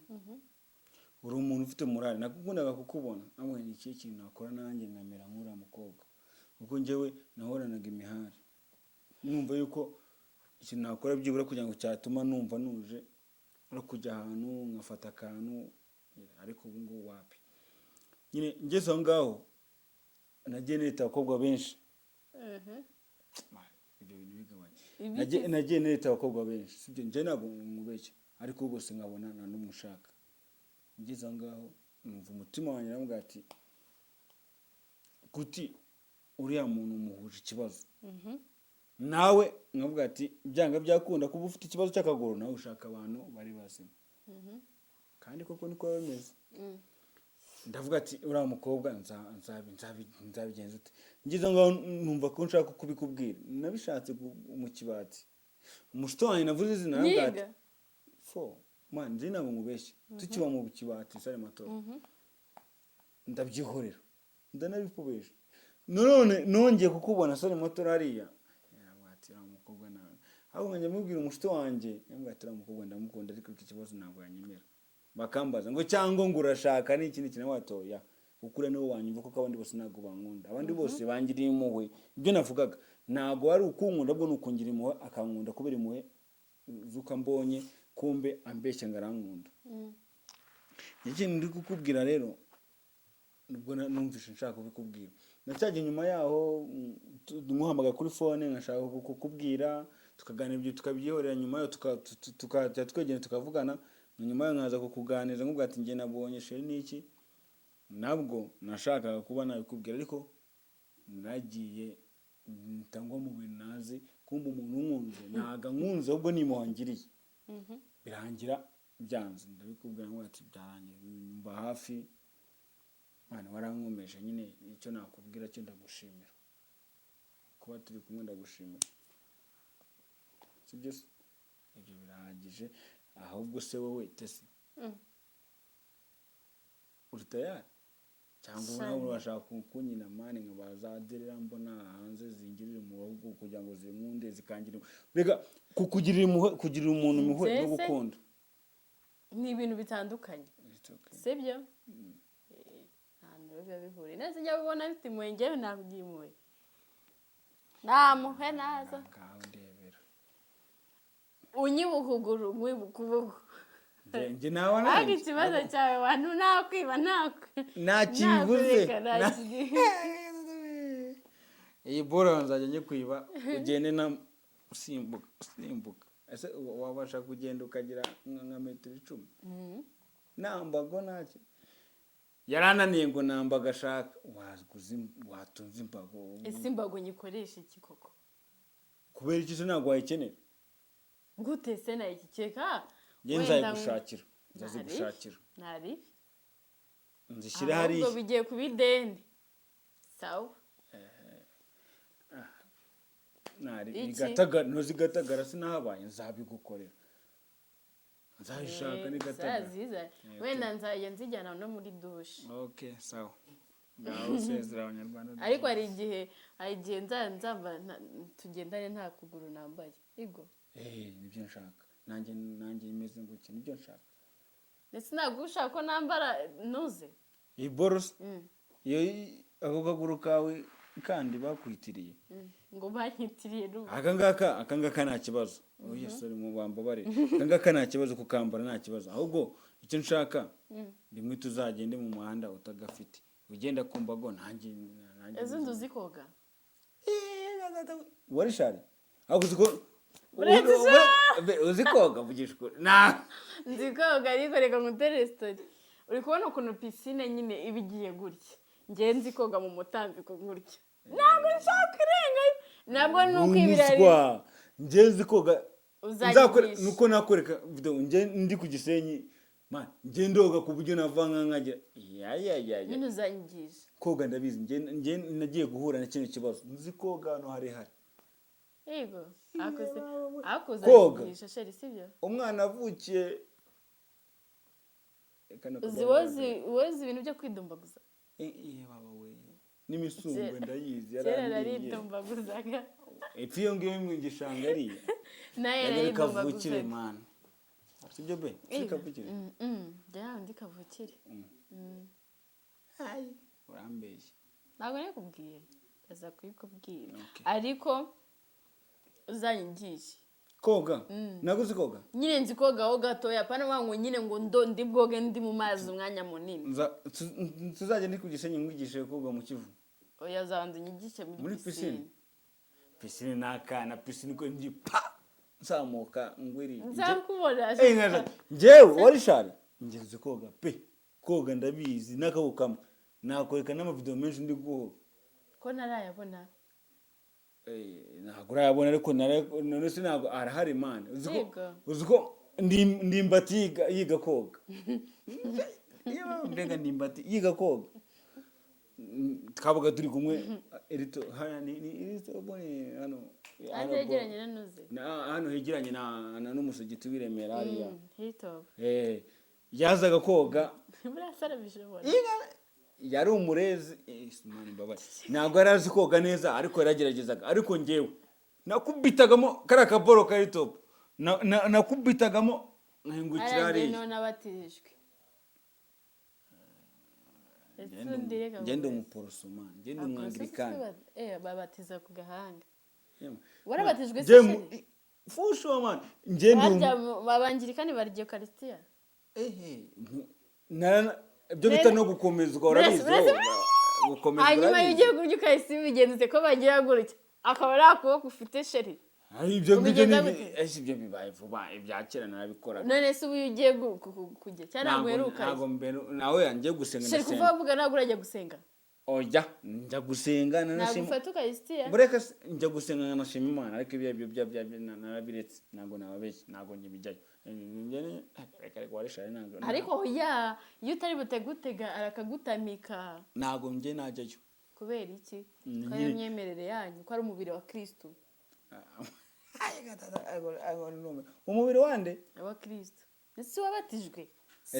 uri umuntu ufite morale nakukundaga kukubona amwe ni iki kintu nakora nanjye nkamera nk'ura mukobwa kuko njyewe nahoranaga imihari numva yuko ikintu nakora byibura kugira ngo cyatuma numva nuje no kujya ahantu nkafata akantu ariko ubu ngubu wapi nyine ngeze aho ngaho nagiye nita abakobwa benshi ibyo bintu bigabanya nagiye nita abakobwa benshi sibyo njye ntabwo mubeshya ariko bose nkabona nta n'umwe ushaka ngeze aho ngaho numva umutima wanjye navuga ati kuti uriya muntu umuhuje ikibazo nawe nkavuga ati byanga byakunda kuba ufite ikibazo cy'akaguru nawe ushaka abantu bari bazima kandi koko niko bimeze ndavuga ati uriya mukobwa nzabigenza ute ngize ngo numva ko nshaka kubikubwira nabishatse mu kibati umushuti wanjye navuze izina navuga ati man nzi ntabwo mubeshye tukiba mu kibati sare matora ndabyihorera ndanabikubesha none nongeye kukubona sare matora hariya umukobwa nawe aho nkajya mubwira umushuti wanjye yamwatira umukobwa ndamukunda ariko ikibazo ntabwo yanyemera bakambaza ngo cyangwa ngo urashaka n'ikindi kintu watoya ukure niwo wanyumva kuko abandi bose ntabwo bankunda abandi bose bangiriye impuhwe ibyo navugaga ntabwo ari ukunkunda bwo nukungira impuhwe akankunda kubera impuhwe zuka mbonye kumbe ambeshya ngarankunda ikintu ndi kukubwira rero nubwo numvishe nshaka kubikubwira nacyajye nyuma yaho nkuhamagara kuri phone nkashaka kukubwira tukaganira ibyo tukabyihorera nyuma yo tukajya twegera tukavugana nyuma yo nkaza kukuganiriza nkubwo ati ngiye nabonye sheri niki nabwo nashakaga kuba nabikubwira ariko nagiye ntangwa mu bintu nazi kumba umuntu unkunze naga nkunze ahubwo nimuhangiriye birangira byanze ndabikubwira ngo ati byarangiye mba hafi mwana warankomeje nyine icyo nakubwira cyo ndagushimira kuba turi kumwe ndagushimira sibyo ibyo birahagije ahubwo se wowe Tesi uri tayari cyangwa nawe urashaka kunyina mani nkabazaderera mbona hanze zingirira mu bahugu kugira ngo zimunde zikangira rega kugirira umuntu impuhwe no gukunda ni ibintu bitandukanye sibyo biba bihuriye neza njya ubona bifite impuhwe njyewe nakugira impuhwe namuhe naza unyibukuguru nk'ibukuboko njye nawe ariko ikibazo cyawe wantu nakwiba ntakibuze iyi bora nzajya njye kwiba ugende na usimbuka ese wabasha kugenda ukagira nka metero 10 nambago ntacyo yarananiye ngo namba gashaka watunze imbago ese imbago nyikoresha iki koko kubera iki se ntabwo wayikenera gute se nayikeka njye nzayigushakira nzazigushakira ntari nzishyira hariya ahubwo bigiye kubidende sawa ntari ntuzigatagara sinahabaye nzabigukorera nzayishaka n'igatagara wenda nzajya nzijyana no muri dushe okay sawa ngaho usezera abanyarwanda ariko hari igihe nzamba tugendane nta kuguru nambaye igo nibyo nshaka nanjye imeze nguki nibyo nshaka ndetse ntabwo ushaka ko nambara ntuze iyi borose iyo ako kaguru kawe kandi bakwitiriye ngo banyitiriye aka ngaka nta kibazo oya sorry mu bambabare aka ngaka nta kibazo kukambara nta kibazo ahubwo icyo nshaka rimwe tuzagende mu muhanda utagafite ugenda ku mbago nanjye ezo nduzi koga wari shari ahubwo uzi koga vugisha ukuri nzi koga ariko reka ngutere story uri kubona ukuntu pisine nyine ibigiye gutya njye nzi koga mu mutambiko gutya ntabwo nshaka irenga ntabwo nuko ibirari njye nzi koga nuko nakwereka video njye ndi ku Gisenyi man njye ndoga ku buryo navanga nkagira nyine uzanyigisha koga ndabizi njye nagiye guhura na kino kibazo nzi koga no hari yego akoze uzanyigisha sheri sibyo umwana avukiye uzi ibintu byo kwidumbaguza baba we n'imisungwe ndayizi kera naridumbaguzaga epfo iyo ngiyo mu gishanga ariya naye naridumbaguzaga man sibyo be kavukire njya ndi kavukire urambeshye ntabwo nakubwiye aza kubikubwira ariko uzanyigishe koga naguze koga nyine nzi koga ho gatoya pana wangu nyine ngo ndi bwoge ndi mu mazi umwanya munini tuzajya ndi ku Gisenyi ngwigishe koga mu Kivu oya zanze nyigishe muri pisine nakana pisine ko ndi pa nzamuka ngwiri nzakubona njyewe wari shari ngeze koga pe koga ndabizi nakabukama nakoreka n'amavideo menshi ndi guho ko narayabona ntabwo urayabona ariko none se ntabwo arahari man uziko ndimbati yiga koga mbega ndimbati yiga koga twabaga turi kumwe erito hano hegeranye na nuze hano hegeranye na n'umusigiti w'Iremera hariya yazaga koga yari umurezi ntabwo yari azi koga neza ariko yarageragezaga ariko njyewe nakubitagamo kariya kaboro kari top nakubitagamo nkahingukira hariya nabatijwe ngende umuporosoma ngende umwangirikani babatiza ku gahanga warabatijwe se fusho man ngende babangirikani barya Eucharistia ibyo bita no gukomezwa urabizi gukomezwa hanyuma y'ugiye kurya Eucharistia bigenze ko bagira gutya akaba ari akuboko ufite sheri ibyo bibaye vuba ibya kera narabikora none se ubu ugiye kujya cyangwa guheruka ntabwo nawe yangiye gusenga sheri kuva bavuga ntabwo urajya gusenga oya njya gusenga ntabwo ufata Eucharistia bureka njya gusenga nkanashima Imana ariko ibyo narabiretse ntabwo nababeshye ntabwo nyibijyayo ariko oya iyo utari butegutega arakagutamika ntabwo njye najyayo kubera iki ko ari imyemerere yanyu ko ari umubiri wa Kristo umubiri wande wa Kristo ese wabatijwe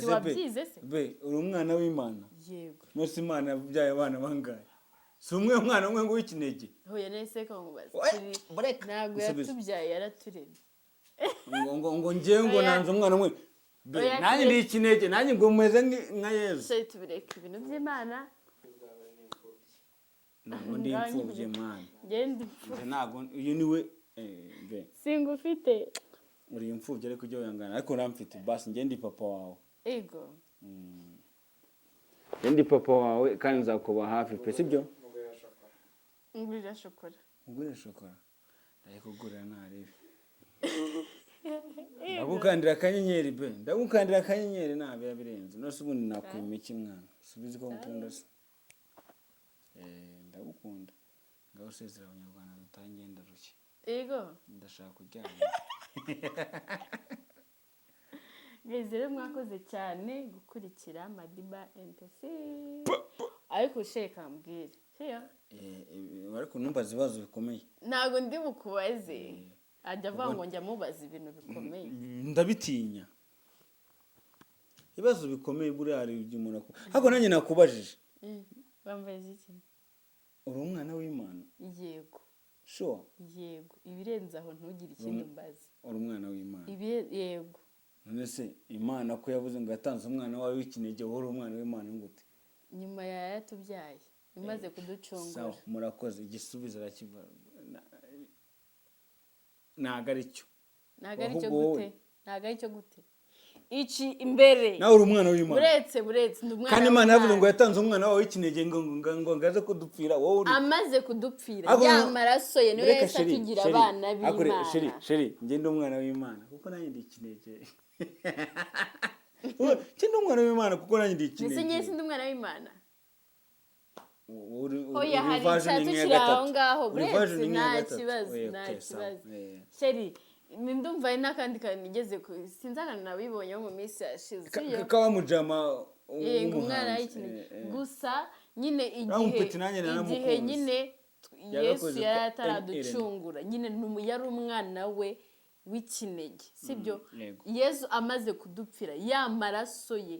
si wabyize se be uri umwana w'Imana yego mwese Imana yabyaye abana bangahe si umwe umwana umwe ngo w'ikinege huye nese ko ngubaza ntabwo Subiza. yatubyaye yaraturemye ngo ngewe ngo nanze umwana umwe be Oya, nanjye ndi ikinege nanjye ngo meze nka Yesu se tubireka ibintu by'Imana ntabwo ndi imfubyi Imana ngende ntabwo uyu niwe be singufite uri imfubyi ariko ujya wihangana ariko uramfite basi njye ndi papa wawe ego njye ndi papa wawe kandi nzakuba hafi pe sibyo ngurira shokora ugure shokora ndayikugurira ntarebe ndagukandira akanyenyeri be ndagukandira akanyenyeri ntabiba birenze nose ubundi nakwima iki mwana subiza ko ngukunda se ndagukunda ngaho usezera abanyarwanda dutangiye ndarushye ego ndashaka kuryama rero mwakoze cyane gukurikira Madiba NTC ariko sheka mbwire siyo ariko numbaza ibibazo bikomeye ntabwo ndi bukubaze ajya avuga ngo njya mubaza ibintu bikomeye ndabitinya ibibazo bikomeye buriya hari ibyo umuntu ariko nanjye nakubajije bambaye iki uri umwana w'Imana yego sure yego ibirenze aho ntugire ikindi mbaza uri umwana w'Imana yego none se Imana ko yavuze ngo yatanze umwana wawe w'ikinege wowe uri umwana w'Imana ngute nyuma ya yatubyaye imaze kuducungura sawa murakoze igisubizo arakibara ntago ari cyo ntago ari cyo gute ntago ari cyo gute iki imbere nawe uri umwana w'Imana buretse ndi umwana kandi Imana yavuze ngo yatanze umwana wawe w'ikinege ngo ngaze kudupfira wowe uri amaze kudupfira yamaraso ye niwe Yesu atugira abana b'Imana sheri njye ndi umwana w'Imana kuko nanjye ndi ikinege njye ndi umwana w'Imana kuko nanjye ndi ikinege ndetse njye ndi umwana w'Imana oya hari icyatsi kiri aho ngaho buretse nta kibazo sheri ndumva ari n'akandi kantu nigeze sinzi akantu nabibonyeho mu minsi yashize kaba mujama umwana w'ikinege gusa nyine igihe nyine Yesu yari ataraducungura nyine yari umwana we w'ikinege sibyo Yesu amaze kudupfira ya maraso ye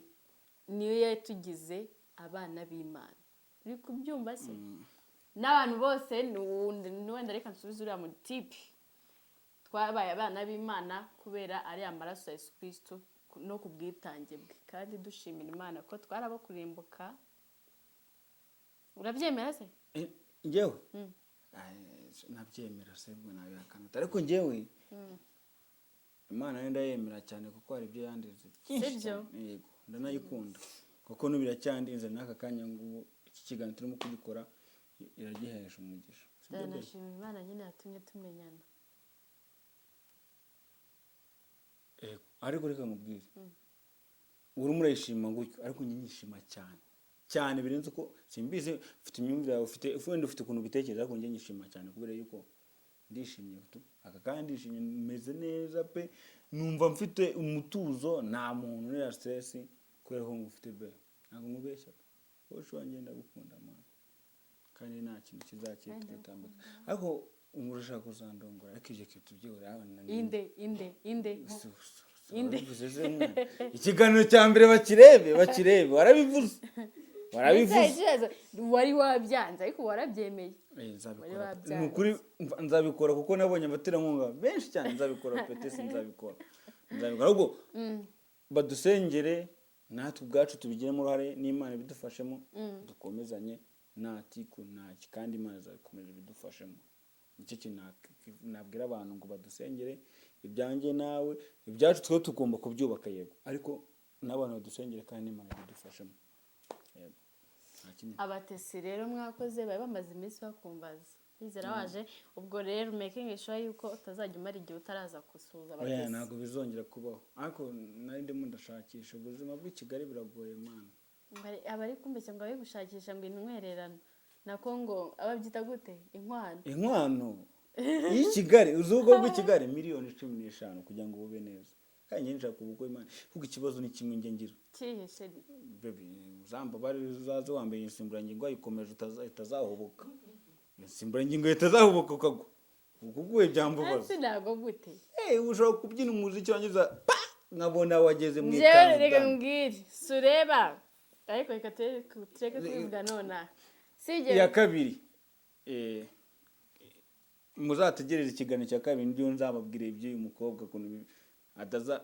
niyo yatugize abana b'Imana uri kubyumva se n'abantu bose wenda reka nsubize uriya mu tipi twabaye abana b'Imana kubera ari amaraso ya Yesu Kristo no ku bwitange bwe kandi dushimira Imana ko twarabo kurimbuka urabyemera se njyewe nabyemera se bwo nabihakana ariko njyewe Imana yenda yemera cyane kuko hari ibyo yandize sibyo yego ndanayikunda kuko n'ubiracyandinze n'aka kanya ngo iki kiganiro turimo kugikora iragihesha umugisha ndanashimira Imana nyine yatumye tumenyana ariko reka nkubwire uri murayishima gutyo ariko njye nyishima cyane birenze ko simbizi ufite imyumvire yawe ufite ukuntu ubitekereza ariko njye nyishima cyane kubera yuko ndishimye aka kandi ndishimye meze neza pe numva mfite umutuzo nta muntu nera stress kubera ko ngufite be ntabwo nkubeshya wowe wanjye ndagukunda mwana kandi nta kintu kizakitambika ariko umurashaka kuzandongora ariko ije kitubyiora abana inde ikiganiro cya mbere bakirebe warabivuze wari wabyanze ariko warabyemeye nukuri nzabikora kuko nabonye abaterankunga benshi cyane nzabikora petesi nzabikora ahubwo badusengere natwe ubwacu tubigiremo uruhare n'Imana bidufashemo dukomezanye ntaki kandi Imana izakomeza bidufashemo nicyo kintu nabwira abantu ngo badusengere ibyanjye nawe ibyacu twe tugomba kubyubaka yego ariko n'abantu badusengere kandi Imana bidufashemo yego abatesi rero mwakoze bari bamaze iminsi bakumbaza bizera waje ubwo rero making sure yuko utazajya umara igihe utaraza gusuhuza abatesi ntabwo bizongera kubaho ariko nari ndimo ndashakisha ubuzima bw'i Kigali biragoye mana abari kumbeshya ngo bari gushakisha ngo intwererano nako ngo ababyita gute inkwano y'i Kigali uzugo bw'i Kigali miliyoni 15 kugira ngo bube neza kandi njye nshaka ubukwe Imana kuko ikibazo ni kimwe nge ngira kihe sheri baby uzamba bari uzaze wambaye insimburangingo ayikomeje itazahubuka ukagwa ukuguye byambubaza ese nago gute ushobora kubyina umuziki wangiza nkabona wageze mu njyewe ikanzu reka dani. mbwire sureba ariko reka tureke kubivuga nonaha sijye iya kabiri muzategereze ikiganiro cya kabiri nibyo nzababwira iby'uyu mukobwa ukuntu ataza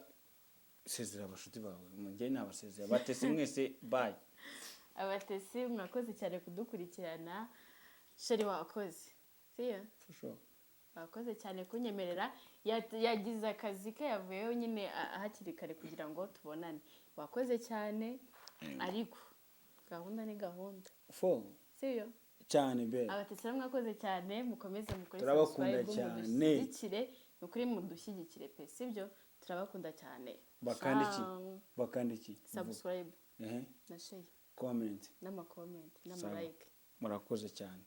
sezera abashuti bawe njyewe nabasezera batese mwese bye. abatesi mwakoze cyane kudukurikirana sheri wakoze siyo For sure. wakoze cyane kunyemerera yagize akazi ke yavuyeho nyine hakiri kare kugira ngo tubonane wakoze cyane ariko gahunda ni gahunda siyo cyane be abatesi mwakoze cyane mukomeze mukore turabakunda cyane mudushyigikire nukuri mudushyigikire pe sibyo turabakunda cyane bakandi iki subscribe na share comment n'ama comment n'ama like murakoze cyane.